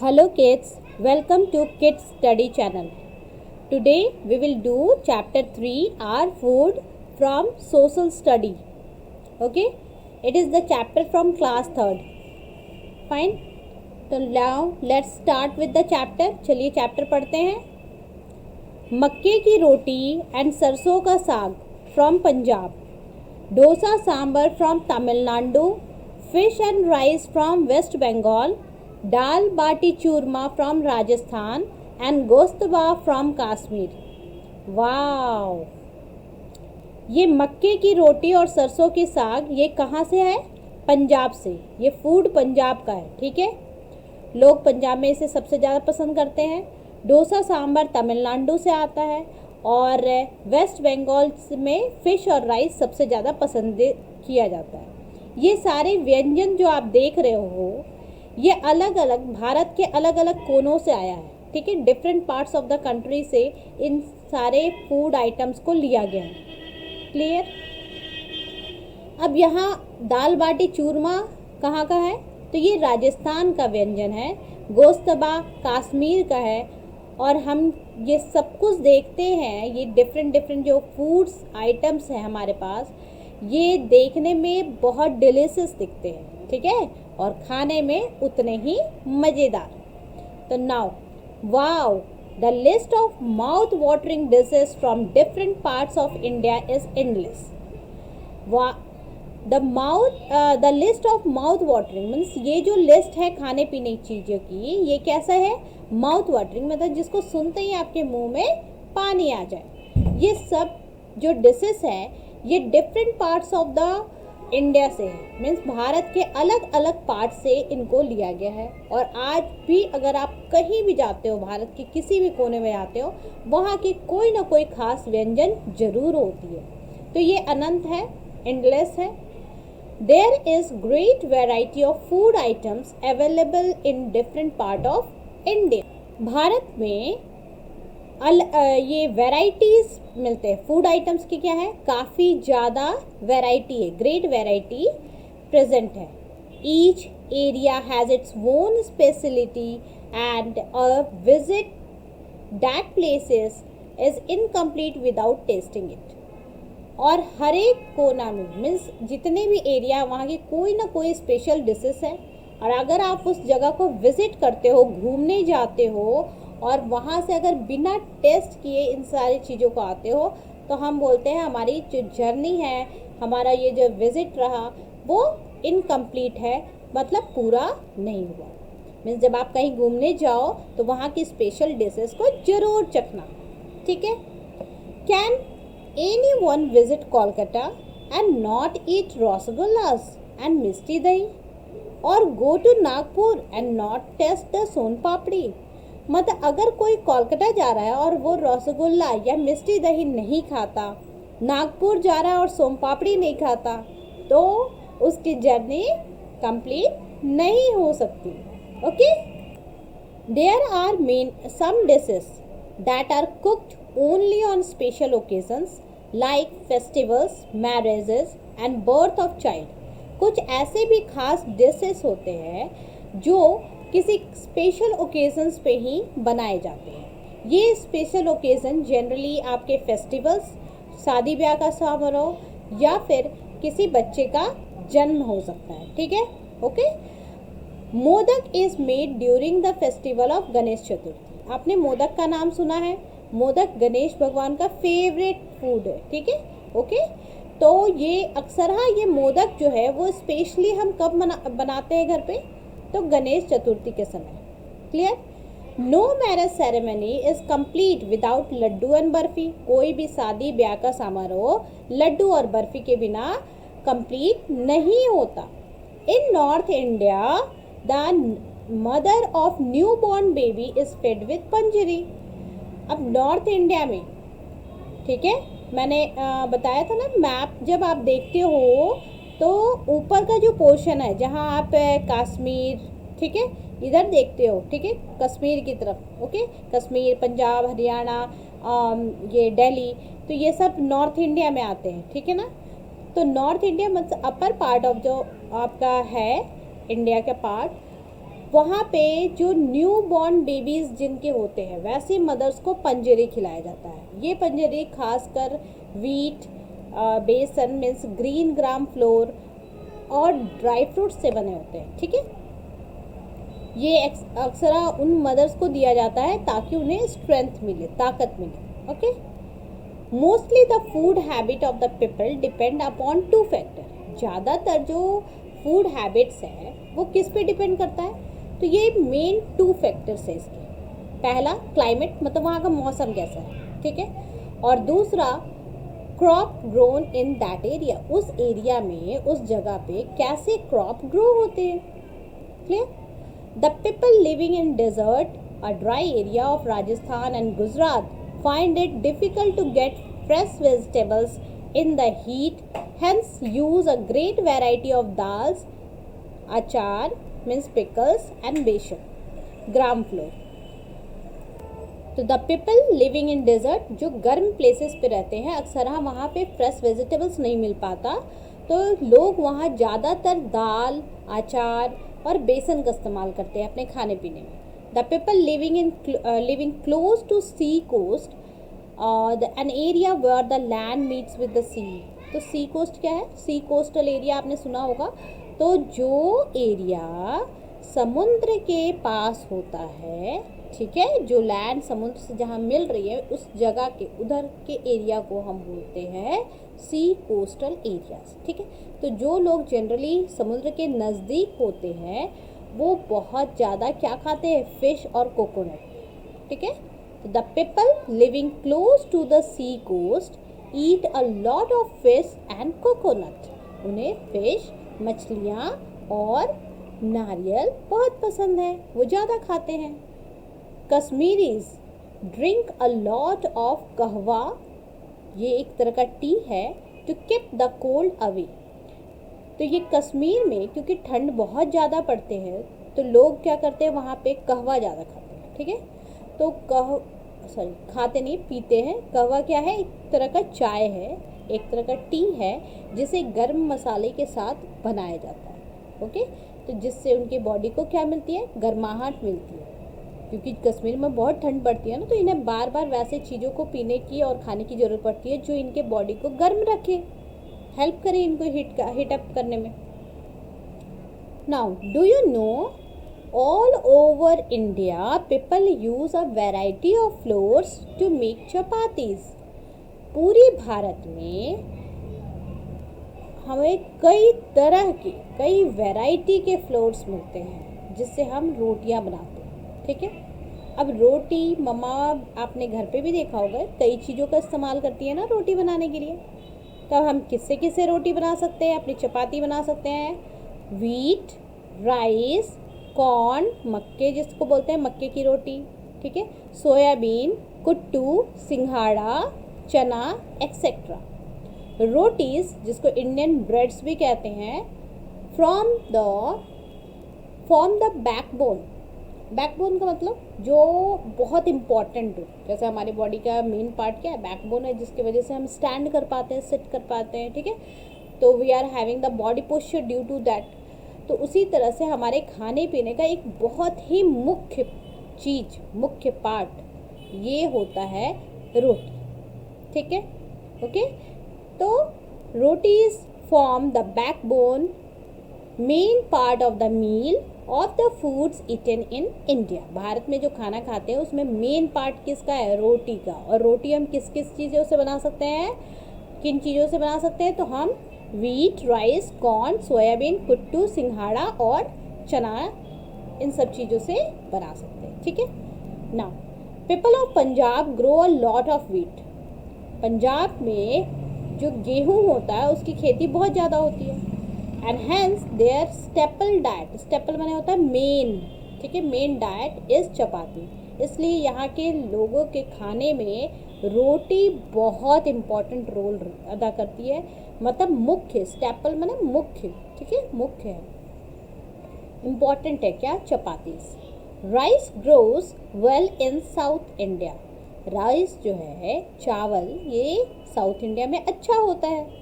Hello kids, welcome to Kids Study Channel. Today we will do chapter 3 our food from social study. Okay, it is the chapter from class 3rd. Fine. तो now let's start with the chapter. चलिए chapter पढ़ते हैं. Makke ki roti and sarson ka saag from Punjab, dosa sambar from Tamil Nadu, fish and rice from West Bengal, dal baati churma from Rajasthan and goshtaba from Kashmir. Wow, ये मक्के की रोटी और सरसों की साग ये कहाँ से है? पंजाब से. ये फूड पंजाब का है. ठीक है, लोग पंजाब में इसे सबसे ज़्यादा पसंद करते हैं. डोसा सांभर तमिलनाडु से आता है और वेस्ट बंगाल में फ़िश और राइस सबसे ज़्यादा पसंद किया जाता है. ये सारे व्यंजन जो आप देख रहे हो ये अलग अलग भारत के अलग अलग कोनों से आया है. ठीक है, different parts of the country से इन सारे फूड आइटम्स को लिया गया है. क्लियर? अब यहाँ दाल बाटी चूरमा कहाँ का है? तो ये राजस्थान का व्यंजन है. गोश्तबा कश्मीर का है. और हम ये सब कुछ देखते हैं, ये डिफरेंट जो फूड्स आइटम्स हैं हमारे पास, ये देखने में बहुत डिलीशियस दिखते हैं. ठीक है, और खाने में उतने ही मज़ेदार. तो now wow, the list of mouth watering dishes from different parts of India is endless. The list of mouth watering means ये जो लिस्ट है खाने पीने की चीज़ों की, ये कैसा है? माउथ वाटरिंग, मतलब जिसको सुनते ही आपके मुंह में पानी आ जाए. ये सब जो डिशेस हैं ये different parts of the India से है. मीन्स भारत के अलग अलग पार्ट से इनको लिया गया है. और आज भी अगर आप कहीं भी जाते हो, भारत के किसी भी कोने में जाते हो, वहाँ की कोई ना कोई खास व्यंजन जरूर होती है. तो ये अनंत है, एंडलेस है. There is great variety of food items available in different part of India. Bharat में ये वैराइटीज़ मिलते हैं फूड आइटम्स की. क्या है? काफ़ी ज़्यादा वैरायटी है, ग्रेट वैरायटी प्रेजेंट है. Each area has its own speciality and a visit that places is incomplete without testing it. और हर एक कोना में मीन्स जितने भी एरिया वहाँ की कोई ना कोई स्पेशल डिशेस है. और अगर आप उस जगह को विज़िट करते हो, घूमने जाते हो और वहाँ से अगर बिना टेस्ट किए इन सारी चीज़ों को आते हो, तो हम बोलते हैं हमारी जो जर्नी है, हमारा ये जो विज़िट रहा वो इनकम्प्लीट है, मतलब पूरा नहीं हुआ. मीन्स जब आप कहीं घूमने जाओ तो वहाँ की स्पेशल डिशेस को ज़रूर चखना. ठीक है. Can anyone visit Kolkata and not eat rasagullas and misti dahi, or go to Nagpur and not taste the सोन पापड़ी? मतलब अगर कोई कोलकाता जा रहा है और वो रसगुल्ला या मिष्टी दही नहीं खाता, नागपुर जा रहा है और सोन पापड़ी नहीं खाता, तो उसकी जर्नी कंप्लीट नहीं हो सकती. Okay. There are some dishes that are cooked only on special occasions like festivals, marriages and birth of child. कुछ ऐसे भी खास डिशेस होते हैं जो किसी स्पेशल ओकेजन्स पे ही बनाए जाते हैं. ये स्पेशल ओकेज़न जनरली आपके फेस्टिवल्स, शादी ब्याह का समारोह या फिर किसी बच्चे का जन्म हो सकता है. ठीक है. Okay. Modak is made during the festival of Ganesh Chaturthi. आपने मोदक का नाम सुना है? मोदक गणेश भगवान का फेवरेट फूड है. ठीक है. ओके. तो ये अक्सर ये मोदक जो है वो स्पेशली हम कब बनाते हैं घर पे? तो गणेश चतुर्थी के समय. Clear? No marriage ceremony is complete without laddu and barfi. कोई भी शादी ब्याह का समारोह लड्डू और बर्फ़ी के बिना कंप्लीट नहीं होता. In North India the mother of new born baby is fed with panjiri. अब नॉर्थ इंडिया में, ठीक है, मैंने बताया था ना मैप, जब आप देखते हो तो ऊपर का जो पोर्शन है जहाँ आप कश्मीर, ठीक है, इधर देखते हो. ठीक है, कश्मीर की तरफ. ओके. कश्मीर, पंजाब, हरियाणा, ये दिल्ली, तो ये सब नॉर्थ इंडिया में आते हैं. ठीक है ना. तो नॉर्थ इंडिया मतलब अपर पार्ट ऑफ जो आपका है इंडिया का पार्ट, वहाँ पे जो न्यू बॉर्न बेबीज़ जिनके होते हैं वैसे मदर्स को पंजरी खिलाया जाता है। ये पंजरी खासकर वीट, बेसन मीन्स ग्रीन ग्राम फ्लोर और ड्राई फ्रूट्स से बने होते हैं। ठीक है, ये अक्सर उन मदर्स को दिया जाता है ताकि उन्हें स्ट्रेंथ मिले, ताकत मिले। Okay, mostly the food habit of the people depend upon two factor. ज़्यादातर जो फूड हैबिट्स है वो किस पे डिपेंड करता है? तो ये मेन 2 फैक्टर्स है इसके। पहला क्लाइमेट, मतलब वहाँ का मौसम कैसा है। ठीक है, और दूसरा crop grown in that area, उस एरिया में, उस जगह पे कैसे क्रॉप ग्रो होते हैं। Clear? The people living in desert, a dry area of Rajasthan and Gujarat find it difficult to get fresh vegetables in the heat, hence use a great variety of dals, achar means pickles and besan, gram flour. तो the people living in desert, जो गर्म places पे रहते हैं, अक्सर वहाँ पे fresh vegetables नहीं मिल पाता, तो लोग वहाँ ज़्यादातर दाल, अचार और बेसन का इस्तेमाल करते हैं अपने खाने पीने में। The people living close to sea coast, an area where the land meets with the sea. तो sea coast क्या है? sea coastal area आपने सुना होगा। तो जो एरिया समुद्र के पास होता है, ठीक है, जो लैंड समुद्र से जहाँ मिल रही है उस जगह के उधर के एरिया को हम बोलते हैं सी कोस्टल एरियाज। ठीक है, तो जो लोग जनरली समुद्र के नज़दीक होते हैं वो बहुत ज़्यादा क्या खाते हैं? फिश और कोकोनट। ठीक है, तो the people living close to the sea coast eat a lot of fish and coconut. उन्हें फिश, मछलियाँ और नारियल बहुत पसंद है, वो ज़्यादा खाते हैं। Kashmiris drink a lot of kahwa, ये एक तरह का टी है, to keep the cold away. तो ये कश्मीर में क्योंकि ठंड बहुत ज़्यादा पड़ते हैं तो लोग क्या करते हैं, वहाँ पे कहवा ज़्यादा खाते हैं। ठीक है, तो खाते नहीं, पीते हैं। कहवा क्या है? एक तरह का चाय है, एक तरह का टी है जिसे गर्म मसाले के साथ बनाया जाता है। ओके, तो जिससे उनकी बॉडी को क्या मिलती है? गर्माहट मिलती है। क्योंकि कश्मीर में बहुत ठंड पड़ती है ना, तो इन्हें बार बार वैसे चीज़ों को पीने की और खाने की ज़रूरत पड़ती है जो इनके बॉडी को गर्म रखे, हेल्प करे इनको हीट अप करने में। Now do you know all over India people use a variety of flours to make chapatis. पूरे भारत में हमें कई तरह के, कई वैरायटी के फ्लोर्स मिलते हैं जिससे हम रोटियां बनाते हैं। ठीक है, अब रोटी मम्मा आपने घर पे भी देखा होगा कई चीज़ों का इस्तेमाल करती है ना रोटी बनाने के लिए। तो हम किससे किससे रोटी बना सकते हैं? अपनी चपाती बना सकते हैं, वीट, राइस, कॉर्न, मक्के जिसको बोलते हैं मक्के की रोटी, ठीक है, सोयाबीन, कुट्टू, सिंघाड़ा, चना एक्सेट्रा। रोटीज़ जिसको इंडियन ब्रेड्स भी कहते हैं, फॉर्म द बैकबोन। बैकबोन का मतलब जो बहुत इम्पॉर्टेंट हो, जैसे हमारी बॉडी का मेन पार्ट क्या है? बैकबोन है, जिसकी वजह से हम स्टैंड कर पाते हैं, सिट कर पाते हैं। ठीक है, तो we are having the body posture due to that. तो उसी तरह से हमारे खाने पीने का एक बहुत ही मुख्य चीज़, मुख्य पार्ट ये होता है रोटी। ठीक है, ओके, तो rotis form the backbone, main part of the meal of the foods eaten in India. Bharat में जो खाना खाते हैं उसमें मेन पार्ट किसका है? रोटी का। और रोटी हम किस किस चीज़ों से बना सकते हैं? किन चीज़ों से बना सकते हैं? तो हम वीट, राइस, कॉर्न, सोयाबीन, कुट्टू, सिंघाड़ा और चना, इन सब चीज़ों से बना सकते हैं। ठीक है, now people of Punjab grow a lot of wheat. Punjab में जो गेहूँ होता है उसकी खेती बहुत ज़्यादा होती है। And hens their staple diet, staple माने होता है मेन, ठीक है, मेन डाइट इज़ चपाती। इसलिए यहाँ के लोगों के खाने में रोटी बहुत इम्पॉर्टेंट रोल अदा करती है, मतलब मुख्य। स्टेपल माने मुख्य, ठीक है, मुख्य है, इम्पॉर्टेंट है क्या? Chapatis. Rice grows well in south India. Rice जो है, चावल, ये साउथ इंडिया में अच्छा होता है।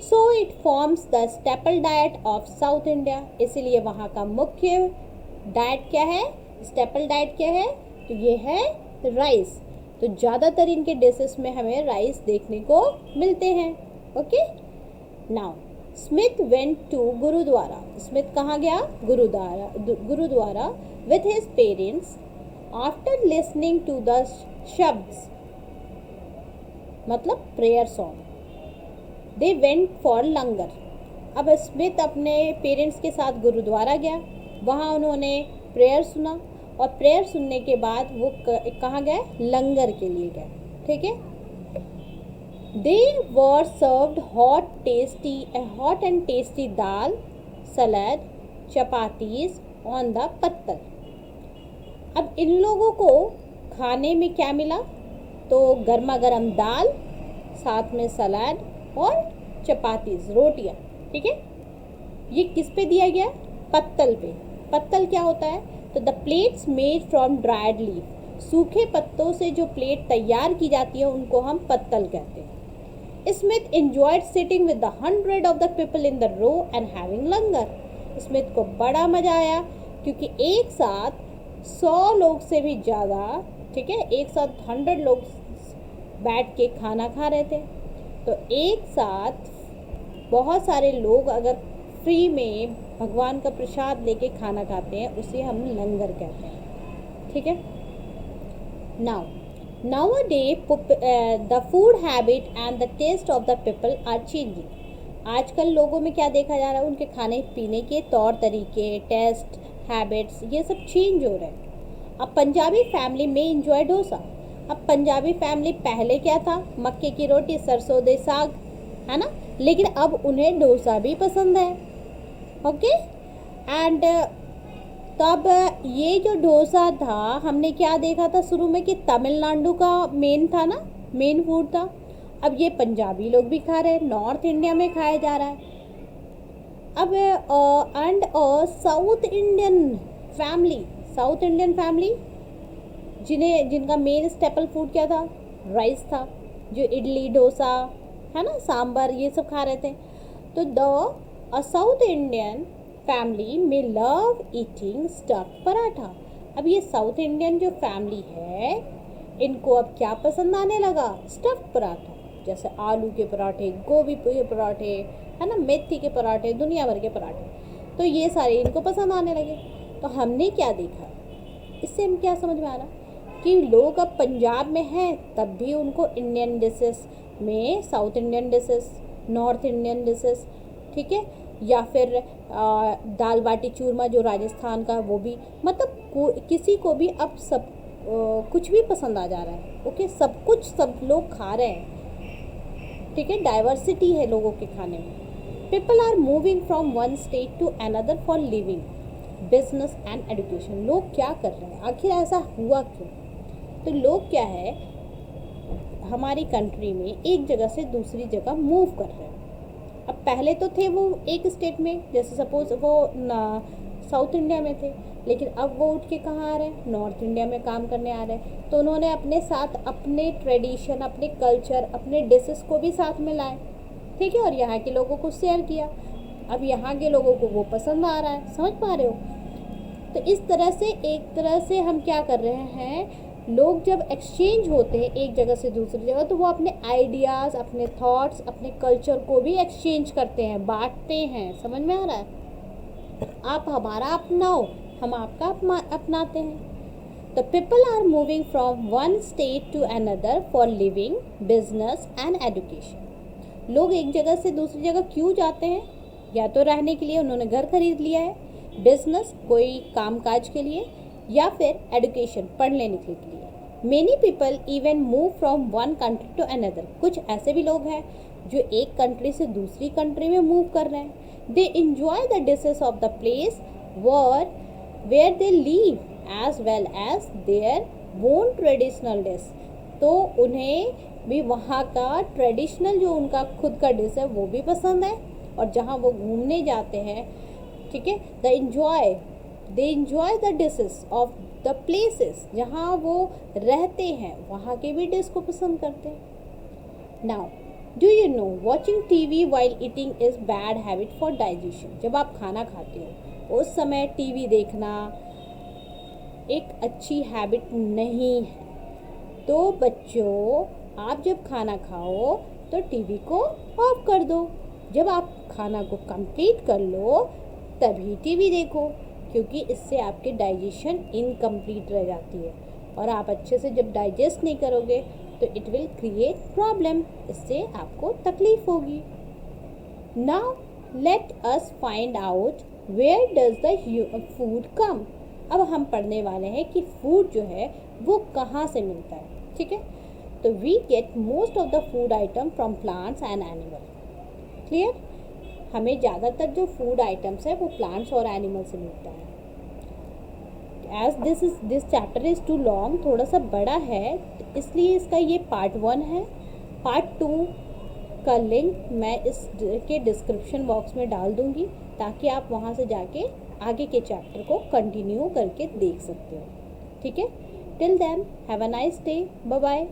So it forms the staple diet of south India. इसीलिए वहाँ का मुख्य डाइट क्या है, स्टेपल डाइट क्या है, तो ये है राइस। तो ज़्यादातर इनके डिशेस में हमें राइस देखने को मिलते हैं। Okay, now Smith went to gurudwara. Smith कहाँ गया, gurudwara with his parents after listening to the शब्द्स, मतलब prayer song. They went for langar. अब स्मिथ अपने पेरेंट्स के साथ गुरुद्वारा गया, वहाँ उन्होंने प्रेयर सुना और प्रेयर सुनने के बाद वो कहाँ गए, लंगर के लिए गए। ठीक है, they were served hot and tasty dal, salad, chapatis on the pattal. अब इन लोगों को खाने में क्या मिला, तो गर्मा गर्म दाल, साथ में सलाद और चपातीज, रोटियां। ठीक है, ये किस पे दिया गया, पत्तल पे। पत्तल क्या होता है, तो the plates made from dried leaf, सूखे पत्तों से जो प्लेट तैयार की जाती है उनको हम पत्तल कहते हैं। Smith enjoyed sitting with the 100 of the people in the row and having langar. Smith को बड़ा मजा आया क्योंकि एक साथ 100 लोग से भी ज़्यादा, ठीक है, एक साथ 100 लोग बैठ के खाना खा रहे थे। तो एक साथ बहुत सारे लोग अगर फ्री में भगवान का प्रसाद लेके खाना खाते हैं उसे हम लंगर कहते हैं। ठीक है, now a day the food habit and the taste of the people are changing. आजकल लोगों में क्या देखा जा रहा है, उनके खाने पीने के तौर तरीके, टेस्ट, हैबिट्स, ये सब चेंज हो रहे हैं। अब पंजाबी फैमिली में इंजॉय डोसा। अब पंजाबी फैमिली पहले क्या था, मक्के की रोटी, सरसों दे साग, है ना, लेकिन अब उन्हें डोसा भी पसंद है। ओके, एंड तब ये जो डोसा था, हमने क्या देखा था शुरू में कि तमिलनाडु का मेन था ना, मेन फूड था। अब ये पंजाबी लोग भी खा रहे हैं, नॉर्थ इंडिया में खाया जा रहा है। अब एंड साउथ इंडियन फैमिली जिनका मेन स्टेपल फूड क्या था, राइस था, जो इडली, डोसा, है ना, सांबर, ये सब खा रहे थे। तो द साउथ इंडियन फैमिली में लव ईटिंग स्टफ्ड पराठा। अब ये साउथ इंडियन जो फैमिली है, इनको अब क्या पसंद आने लगा, स्टफ्ड पराठा, जैसे आलू के पराठे, गोभी के पराठे, है ना, मेथी के पराठे, दुनिया भर के पराठे, तो ये सारे इनको पसंद आने लगे। तो हमने क्या देखा, इससे हम क्या समझ में आ रहा कि लोग अब पंजाब में हैं तब भी उनको इंडियन डिशेस में, south Indian dishes, north Indian dishes, ठीक है, या फिर दाल बाटी चूरमा जो राजस्थान का, वो भी, मतलब किसी को भी अब सब कुछ भी पसंद आ जा रहा है। ओके, सब कुछ सब लोग खा रहे हैं। ठीक है, डाइवर्सिटी है लोगों के खाने में। People are moving from one state to another for living, business and education. लोग क्या कर रहे हैं, आखिर ऐसा हुआ क्यों? तो लोग क्या है, हमारी कंट्री में एक जगह से दूसरी जगह मूव कर रहे हैं। अब पहले तो थे वो एक स्टेट में, जैसे सपोज वो साउथ इंडिया में थे, लेकिन अब वो उठ के कहाँ आ रहे हैं, नॉर्थ इंडिया में काम करने आ रहे हैं। तो उन्होंने अपने साथ अपने ट्रेडिशन, अपने कल्चर, अपने डिशेस को भी साथ में लाए, ठीक है, और यहाँ के लोगों को शेयर किया। अब यहाँ के लोगों को वो पसंद आ रहा है, समझ पा रहे हो? तो इस तरह से एक तरह से हम क्या कर रहे हैं, लोग जब एक्सचेंज होते हैं एक जगह से दूसरी जगह, तो वो अपने आइडियाज़, अपने थॉट्स, अपने कल्चर को भी एक्सचेंज करते हैं, बांटते हैं। समझ में आ रहा है? आप हमारा अपनाओ, हम आपका अपनाते हैं। तो people are moving from one state to another for living, business and education. लोग एक जगह से दूसरी जगह क्यों जाते हैं? या तो रहने के लिए, उन्होंने घर खरीद लिया है, बिजनेस, कोई कामकाज के लिए, या फिर एजुकेशन, पढ़ लेने के लिए। Many people even move from one country to another. कुछ ऐसे भी लोग हैं जो एक कंट्री से दूसरी कंट्री में मूव कर रहे हैं। They enjoy the dishes of the place where they live as well as their own traditional dish. तो उन्हें भी वहाँ का ट्रेडिशनल जो उनका खुद का डिश है वो भी पसंद है, और जहाँ वो घूमने जाते हैं, ठीक है, दे enjoy the dishes of the places, जहाँ वो रहते हैं वहाँ के भी डिश को पसंद करते हैं। Now do you know watching TV while eating is bad habit for digestion. जब आप खाना खाते हो उस समय टीवी देखना, एक अच्छी हैबिट नहीं है। तो बच्चों, आप जब खाना खाओ तो टीवी को ऑफ कर दो। जब आप खाना को कंप्लीट कर लो तभी टीवी देखो, क्योंकि इससे आपके डाइजेशन इनकम्प्लीट रह जाती है और आप अच्छे से जब डाइजेस्ट नहीं करोगे तो इट विल क्रिएट प्रॉब्लम, इससे आपको तकलीफ होगी। Now let us find out where does the food come. अब हम पढ़ने वाले हैं कि फूड जो है वो कहाँ से मिलता है, ठीक है। तो we get most of the food item from plants and animal. Clear? हमें ज़्यादातर जो फूड आइटम्स है वो प्लांट्स और एनिमल से मिलता है। As this chapter is too long, थोड़ा सा बड़ा है, इसलिए इसका ये पार्ट 1 है। पार्ट 2 का लिंक मैं इसके डिस्क्रिप्शन बॉक्स में डाल दूँगी, ताकि आप वहाँ से जाके आगे के चैप्टर को कंटिन्यू करके देख सकते हो, ठीक है। Till then have a nice day, bye bye.